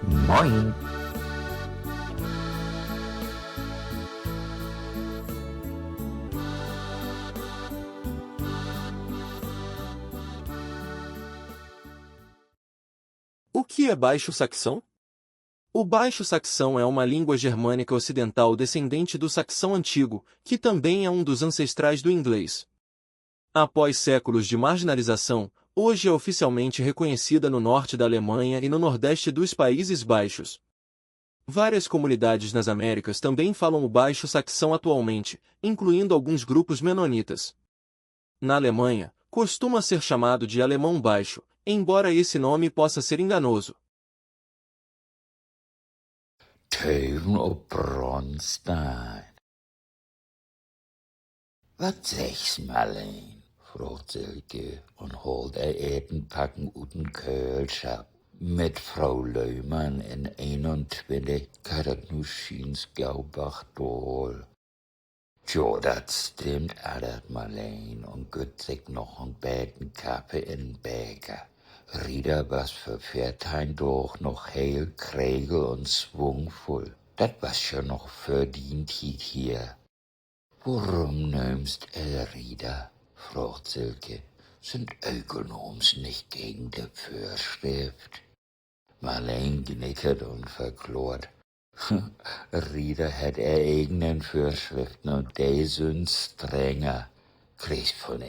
Moin. O que é baixo-saxão? O baixo-saxão é uma língua germânica ocidental descendente do saxão antigo, que também é um dos ancestrais do inglês. Após séculos de marginalização, hoje é oficialmente reconhecida no norte da Alemanha e no nordeste dos Países Baixos. Várias comunidades nas Américas também falam o baixo-saxão atualmente, incluindo alguns grupos menonitas. Na Alemanha, costuma ser chamado de alemão baixo, embora esse nome possa ser enganoso. Teugen op Bronstein. Wat zeg's, Marleen? Vroeg Silke und holt Etenpacken ut den Keulschap. Mit Frau Leumann in 21 Karatnuschins Glaubach-Dohl. Jo, dat stimmt, adert Marleen und gött sich noch een beten Kappe in Bäcker. Rieder was für Pferdheim doch noch heil, kregel und schwungvoll. Dat was schon noch verdient hier. Warum nimmst Rieder? Fragt Silke. Sind Ökonoms nicht gegen die Vorschrift? Marleen knickert und verklort. Rieder hat eigenen Vorschriften und die sind strenger. Kriegst von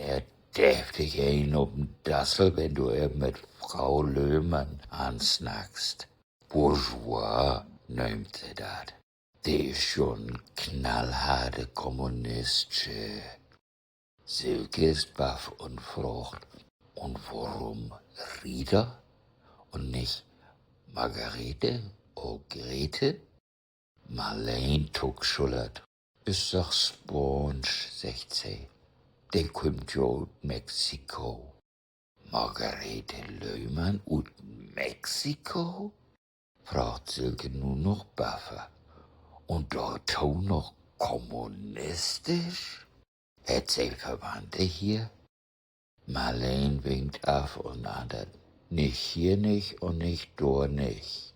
deftig ein ob'n Dassel, wenn du mit Frau Löhmann ansnackst. Bourgeois nennt sie dat. Die ist schon knallharte Kommunistische. Silke ist baff und fragt, und warum Rieder und nicht Margarete oder Grete? Marleen tuckschullert. Ich sag Sponge, sagt sie. Der kommt ja aus Mexiko. Margarete Leumann aus Mexiko? Fragt Silke nur noch baffer. Und dort auch noch kommunistisch? Hat sie Verwandte hier? Marleen winkt ab und antwortet, nicht hier nicht und nicht dort nicht.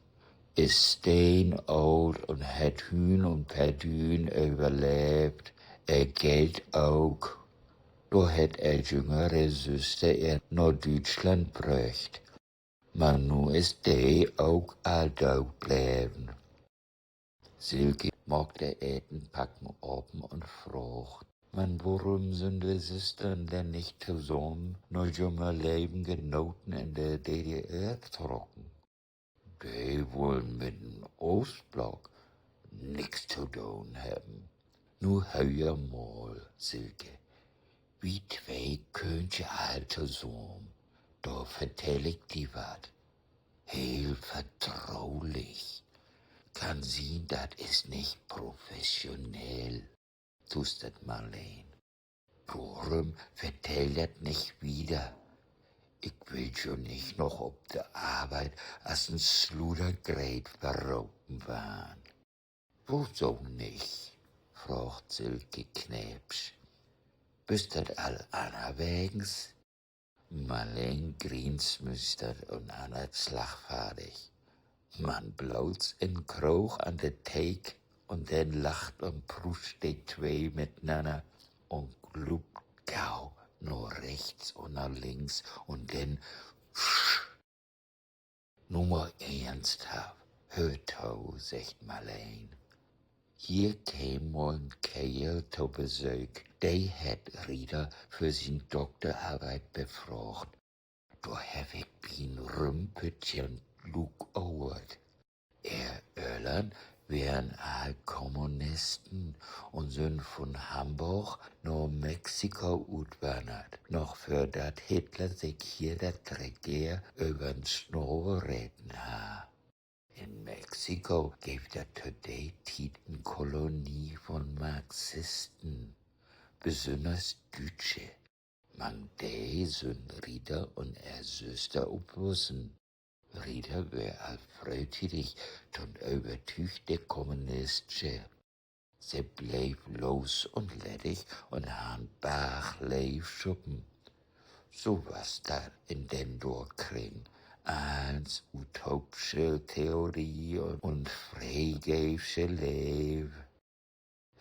Ist steinalt und hat Hühn und Perdün überlebt, Geld auch. Da hat jüngere Schwester nach Deutschland gebracht. Maar nu ist die auch alt bleiben. Silke mag der Etenpacken oben und fragt, man, warum sind wir Schwestern denn nicht zusammen nach junge Leben genoten in der DDR getroffen? Die wollen mit dem Ostblock nichts zu tun haben. Nur hör mal, Silke. Wie zwei Könche alt zusammen. Da vertell ich dir wat. Heel vertraulich. Kann sehen, dat is nicht professionell, tustert Marleen. Warum vertell dat nicht wieder? Ich will schon nicht noch ob der Arbeit als ein Sludergrät verroten waren. Woso nicht? Fragt Silke knäpsch. Bist dat all anerwegens? Marleen grinsmüstert und annert slagvaardig. Man bloß in Kroog an der Teig und dann lacht und pruscht die zwei miteinander und glupt gau nur rechts und nach links und dann nur mal ernsthaft. Hört ho, sagt Marleen. Hier käm mal ein Kerl zu Besuch, der hat Rieder für sin Doktorarbeit befragt. Da hab ich bin Rümpelchen Luke Award. Irland wären all Kommunisten und sind von Hamburg nach Mexiko utwandert, noch für dat Hitler sich hier dat Regier übern Schnurr reden ha. In Mexiko gibt er today Titen Kolonie von Marxisten, besonders Deutsche. Man die sind Rieder und Schwester oppassen. Rieder wär all freudig und übertüchte Kommunistische. Sie bleib los und ledig und han Bach leif schuppen. So was da in den Dorkring, eins ut Topsche-Theorie und Freigeefsche Leef.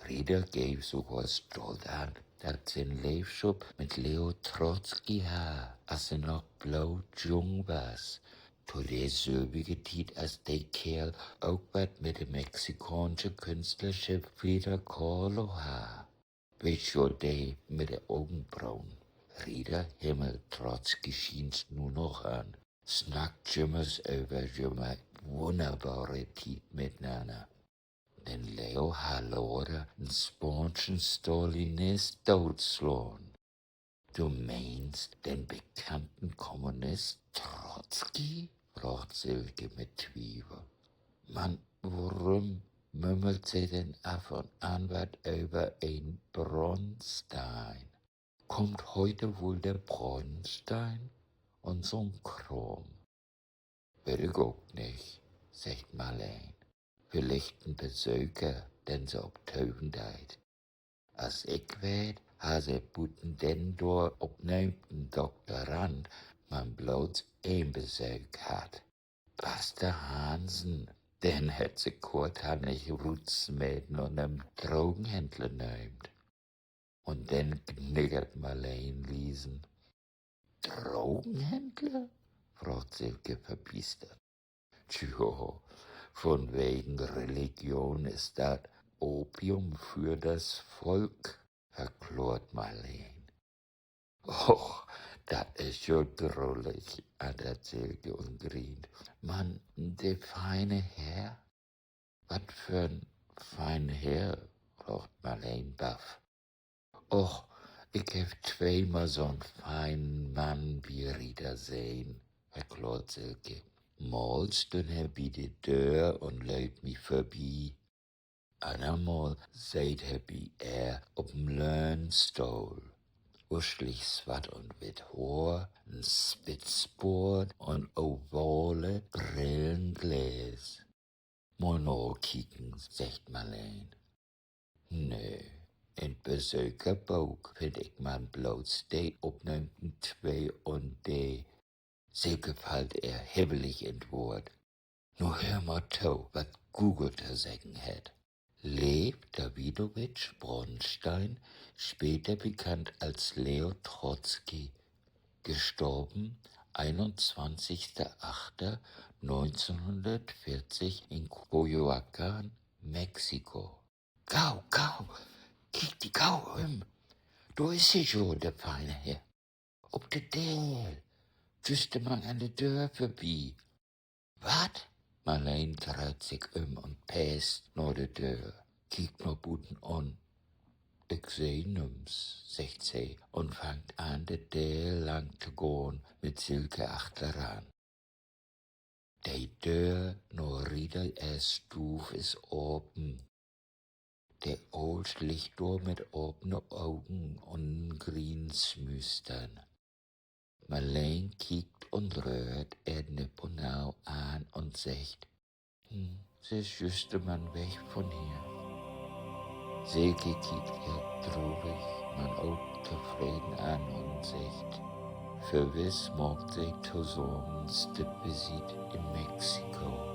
Rieder geef sogar stolz aan dat zijn leefschap met Leo Trotsky ha, als ze nog bloot jong was. Tot dezelfde tijd als die kerel ook wat met de Mexikaanse kunstlerschef Frida Kahlo ha. Weet je die met de augenbrauen? Rieder Himmel Trotsky schien's nur noch an. Snackt jimmers over jimmer wunderbare tijd miteinander. Den Leo Halore een Sponschen Stalinist doodslaan. Du meinst den bekannten Kommunist Trotzki? Fragt Silke mit Twiebel. Mann, warum mümmelt sie denn ab und an wat über ein Bronstein? Kommt heute wohl der Bronstein und so'n Kram? Will ich auch nicht, sagt Marleen. Vielleicht ein Besucher, den sie op Teugendeit. Als ich weet, ha ze boeten den door op neemten Doktorand, man bloot een Besuch hat. Pastor Hansen, den het ze korthandig Rootsmäden und einem Drogenhändler neumt. Und den kniggert Marleen Liesen. Drogenhändler? Fragt Silke verbiestert. Tjo, von wegen Religion ist das Opium für das Volk, erklärt Marleen. Och, das ist ja drollig, hat der Silke und grient. Mann, der feine Herr? Was für ein feiner Herr, fragt Marleen baff. Och, ich hab zweimal so'n feinen Mann wie Rieder sehen, erklärt Silke. Mal stund er bij de deur und leut mich vorbei. Andermal seid er bei op'm Leunstuhl. Uschlich swart und wit Haar, ein Spitzbord und ovale Brillengläs. Mal no kicken, sagt Marleen. Nö, in Besökerbuch find ich man bloß die opnämten zwei und die. Silke fällt hebbelig in Wort. Nur hör mal to, was Google te sagen hat. Lev Davidowitsch Bronstein, später bekannt als Leo Trotzki, gestorben 21.08.1940 in Coyoacán, Mexiko. Gau, kiek die gau Du ist sie schon, der feine Herr. Ob de Deel. Wüsste man an der Tür vorbei. Wat? Marleen dreht sich und päst nach der Tür, kiekt noch Buten an. Ich seh nimm's, sagt sie und fangt an, der Tür lang zu gehen, mit Silke achteran. Die Tür nach Rieder Stuf ist oben. Der Old liegt da mit offenen Augen und Grinsmüstern. Marleen kiekt und rührt Edneponau an und sagt, sie schüsste man weg von hier. Silke kiekt ihr traurig, man auch zufrieden an und sagt, für was mag sie zusammen das Besit in Mexiko?